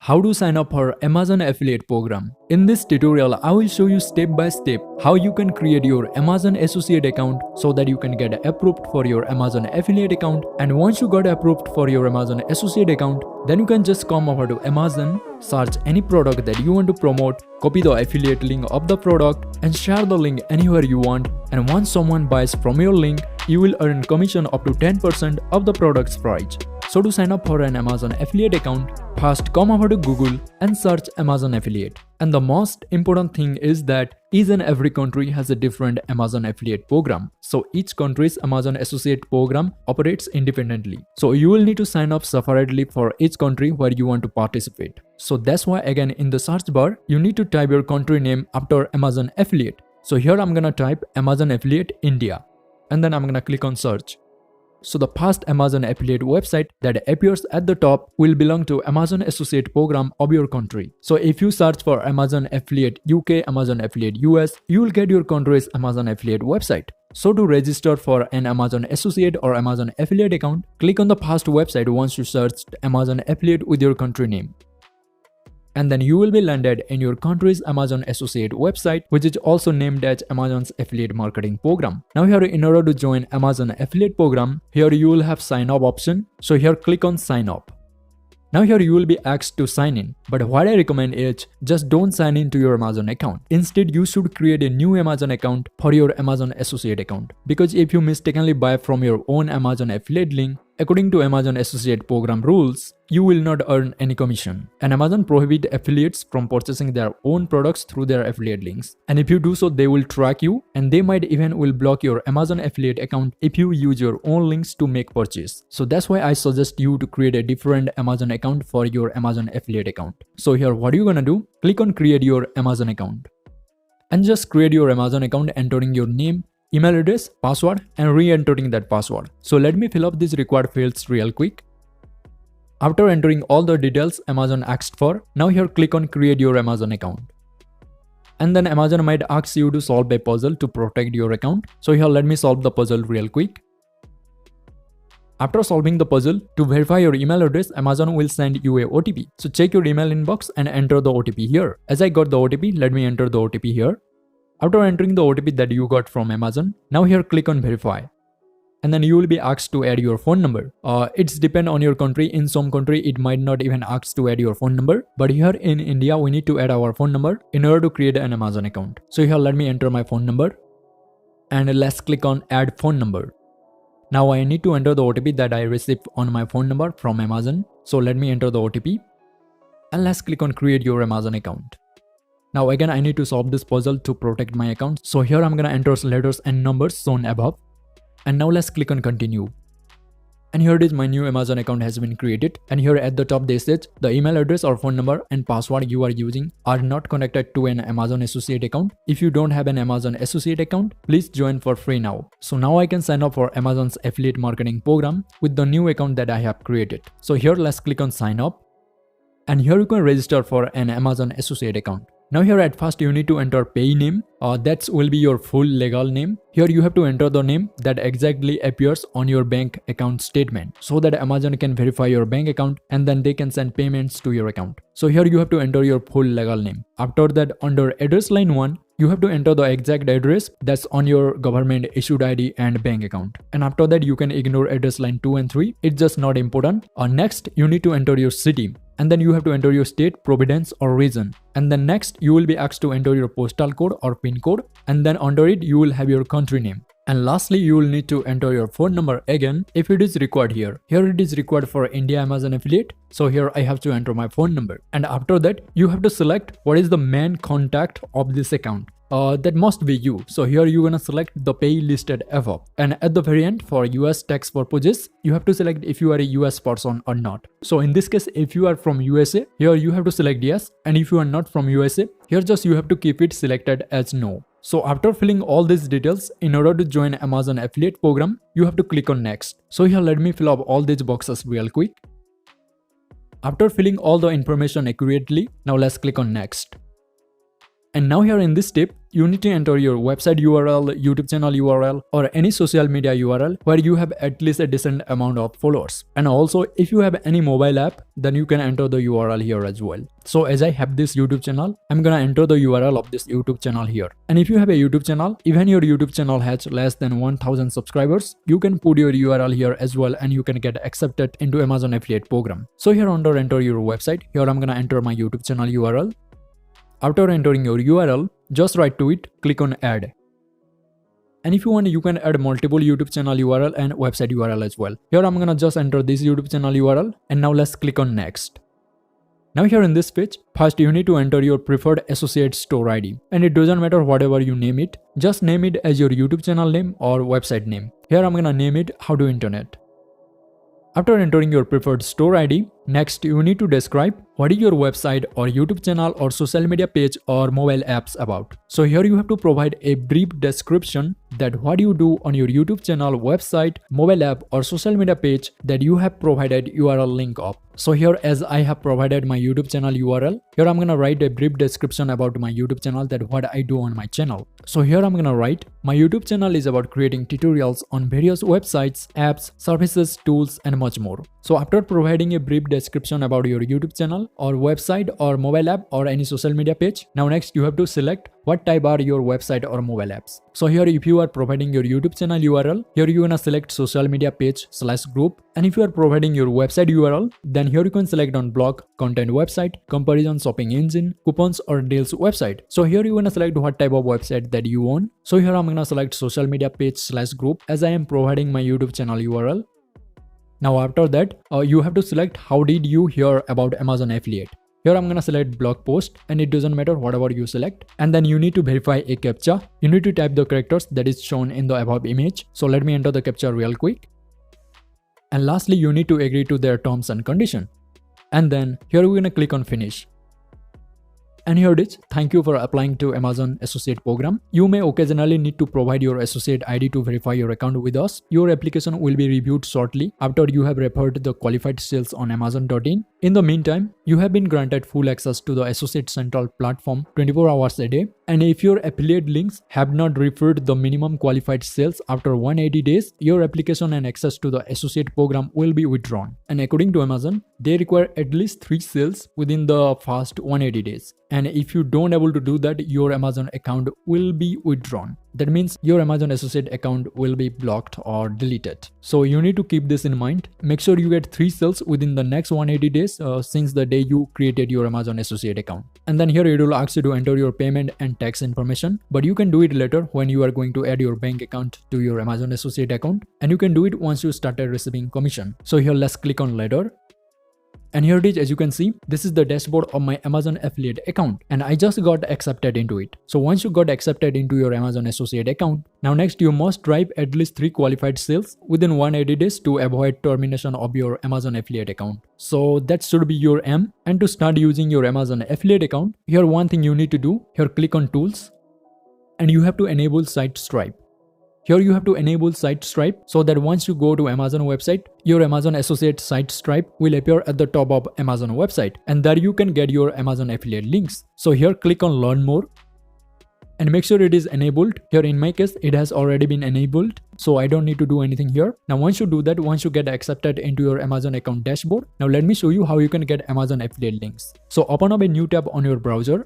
How to sign up for Amazon affiliate program. In this tutorial, I will show you step by step how you can create your Amazon associate account so that you can get approved for your Amazon affiliate account. And once you got approved for your Amazon associate account, then you can just come over to Amazon, search any product that you want to promote, copy the affiliate link of the product and share the link anywhere you want. And once someone buys from your link, you will earn commission up to 10% of the product's price. So to sign up for an Amazon affiliate account, first come over to Google and search Amazon affiliate. And the most important thing is that each and every country has a different Amazon affiliate program. So each country's Amazon associate program operates independently. So you will need to sign up separately for each country where you want to participate. So that's why again in the search bar, you need to type your country name after Amazon affiliate. So here I'm gonna type Amazon affiliate India and then I'm gonna click on search. So the first Amazon affiliate website that appears at the top will belong to Amazon associate program of your country. So if you search for Amazon affiliate UK, Amazon affiliate US, you will get your country's Amazon affiliate website. So to register for an Amazon associate or Amazon affiliate account, click on the first website once you searched Amazon affiliate with your country name. And then you will be landed in your country's Amazon associate website, which is also named as Amazon's affiliate marketing program. Now here, in order to join Amazon affiliate program, here you will have sign up option. So here click on sign up. Now here you will be asked to sign in, but what I recommend is just don't sign in to your Amazon account. Instead, you should create a new Amazon account for your Amazon associate account. Because if you mistakenly buy from your own Amazon affiliate link, according to Amazon associate program rules, you will not earn any commission. And Amazon prohibits affiliates from purchasing their own products through their affiliate links. And if you do so, they will track you and they might even will block your Amazon affiliate account if you use your own links to make purchase. So that's why I suggest you to create a different Amazon account for your Amazon affiliate account. So here what you're gonna do, click on create your Amazon account. And just create your Amazon account entering your name, email address, password and re-entering that password. So let me fill up these required fields real quick. After entering all the details Amazon asked for, now here click on create your Amazon account. And then Amazon might ask you to solve a puzzle to protect your account. So here let me solve the puzzle real quick. After solving the puzzle, to verify your email address, Amazon will send you a OTP. So check your email inbox and enter the OTP here. As I got the OTP, let me enter the OTP here. After entering the OTP that you got from Amazon, now here click on verify. And then you will be asked to add your phone number. It's depend on your country. In some country, it might not even ask to add your phone number. But here in India, we need to add our phone number in order to create an Amazon account. So here let me enter my phone number. And let's click on add phone number. Now I need to enter the OTP that I received on my phone number from Amazon. So let me enter the OTP. And let's click on create your Amazon account. Now again, I need to solve this puzzle to protect my account. So here I'm gonna enter letters and numbers shown above. And now let's click on continue. And here it is, my new Amazon account has been created. And here at the top they said the email address or phone number and password you are using are not connected to an Amazon associate account. If you don't have an Amazon associate account, please join for free now. So now I can sign up for Amazon's affiliate marketing program with the new account that I have created. So here let's click on sign up. And here you can register for an Amazon associate account. Now here at first you need to enter pay name, that will be your full legal name. Here you have to enter the name that exactly appears on your bank account statement so that Amazon can verify your bank account and then they can send payments to your account. So here you have to enter your full legal name. After that, under address line 1, you have to enter the exact address that's on your government issued ID and bank account. And after that, you can ignore address line 2 and 3. It's just not important. Next, you need to enter your city. And then you have to enter your state, province or region. And then next, you will be asked to enter your postal code or PIN code. And then under it, you will have your country name. And lastly, you will need to enter your phone number again if it is required here. Here it is required for India Amazon affiliate. So here I have to enter my phone number. And after that, you have to select what is the main contact of this account. That must be you. So here you're gonna select the pay listed above. And at the very end, for US tax purposes, you have to select if you are a US person or not. So in this case, if you are from USA, here you have to select yes. And if you are not from USA, here just you have to keep it selected as no. So after filling all these details, in order to join Amazon affiliate program, you have to click on next. So here let me fill up all these boxes real quick. After filling all the information accurately, now let's click on next. And now here in this step, you need to enter your website URL, YouTube channel URL, or any social media URL where you have at least a decent amount of followers. And also if you have any mobile app, then you can enter the URL here as well. So as I have this YouTube channel, I'm gonna enter the URL of this YouTube channel here. And if you have a YouTube channel, even your YouTube channel has less than 1000 subscribers, you can put your URL here as well and you can get accepted into Amazon affiliate program. So here under enter your website, here I'm gonna enter my YouTube channel URL. After entering your URL, just right to it, click on add. And if you want, you can add multiple YouTube channel URL and website URL as well. Here I'm gonna just enter this YouTube channel URL and now let's click on next. Now here in this page, first you need to enter your preferred associate store ID, and it doesn't matter whatever you name it, just name it as your YouTube channel name or website name. Here I'm gonna name it How to Internet. After entering your preferred store ID, next you need to describe what is your website or YouTube channel or social media page or mobile apps about. So here you have to provide a brief description that what you do on your YouTube channel, website, mobile app or social media page that you have provided URL link of. So here as I have provided my YouTube channel URL, here I'm gonna write a brief description about my YouTube channel, that what I do on my channel. So here I'm gonna write, my YouTube channel is about creating tutorials on various websites, apps, services, tools and much more. So after providing a brief description about your YouTube channel or website or mobile app or any social media page, now next you have to select what type are your website or mobile apps. So here if you are providing your YouTube channel URL, here you're gonna select social media page / group, and if you are providing your website URL, then here you can select on blog, content website, comparison shopping engine, coupons or deals website. So here you're gonna select what type of website that you own. So here I'm gonna select social media page / group as I am providing my YouTube channel URL. Now after that, you have to select how did you hear about Amazon affiliate. Here I'm gonna select blog post, and it doesn't matter whatever you select. And then you need to verify a CAPTCHA. You need to type the characters that is shown in the above image. So let me enter the CAPTCHA real quick. And lastly, you need to agree to their terms and condition. And then here we're gonna click on finish. And here it is. Thank you for applying to Amazon Associate Program. You may occasionally need to provide your Associate ID to verify your account with us. Your application will be reviewed shortly after you have referred the qualified sales on Amazon.in. In the meantime, you have been granted full access to the Associate Central platform 24 hours a day. And if your affiliate links have not referred the minimum qualified sales after 180 days, your application and access to the Associate Program will be withdrawn. And according to Amazon, they require at least 3 sales within the first 180 days. And if you don't able to do that, your Amazon account will be withdrawn. That means your Amazon Associate account will be blocked or deleted. So you need to keep this in mind. Make sure you get 3 sales within the next 180 days since the day you created your Amazon Associate account. And then here it will ask you to enter your payment and tax information, but you can do it later when you are going to add your bank account to your Amazon Associate account, and you can do it once you started receiving commission. So here let's click on later. And here it is. As you can see, this is the dashboard of my Amazon affiliate account, and I just got accepted into it. So once you got accepted into your Amazon Associate account, now next you must drive at least 3 qualified sales within 180 days to avoid termination of your Amazon affiliate account. So that should be your aim. And to start using your Amazon affiliate account, here one thing you need to do, here click on tools, and you have to enable site stripe. Here you have to enable site stripe so that once you go to Amazon website, your Amazon Associate site stripe will appear at the top of Amazon website, and there you can get your Amazon affiliate links. So here click on learn more and make sure it is enabled. Here in my case, it has already been enabled, so I don't need to do anything here. Now once you do that, once you get accepted into your Amazon account dashboard, now let me show you how you can get Amazon affiliate links. So open up a new tab on your browser.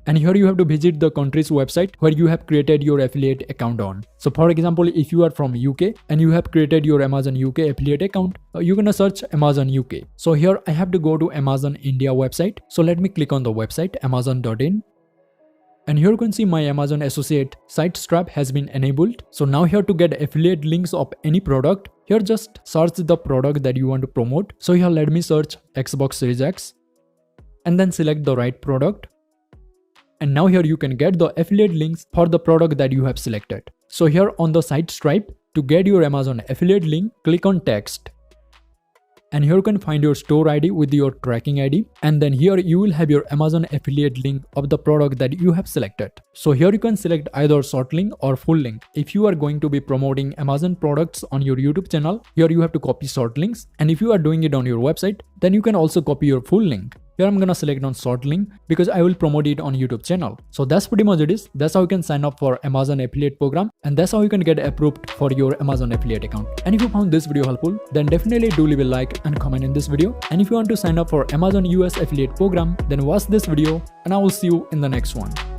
And here you have to visit the country's website where you have created your affiliate account on. So for example, if you are from UK and you have created your Amazon UK affiliate account, you're gonna search Amazon UK. So here I have to go to Amazon India website. So let me click on the website amazon.in. And here you can see my Amazon Associate site stripe has been enabled. So now here to get affiliate links of any product, here just search the product that you want to promote. So here let me search Xbox Series X and then select the right product. And now here you can get the affiliate links for the product that you have selected. So here on the site stripe, to get your Amazon affiliate link, click on text. And here you can find your store ID with your tracking ID. And then here you will have your Amazon affiliate link of the product that you have selected. So here you can select either short link or full link. If you are going to be promoting Amazon products on your YouTube channel, here you have to copy short links. And if you are doing it on your website, then you can also copy your full link. Here I'm gonna select on short link because I will promote it on YouTube channel. So that's pretty much it is. That's how you can sign up for Amazon affiliate program, and that's how you can get approved for your Amazon affiliate account. And if you found this video helpful, then definitely do leave a like and comment in this video. And if you want to sign up for Amazon US affiliate program, then watch this video and I will see you in the next one.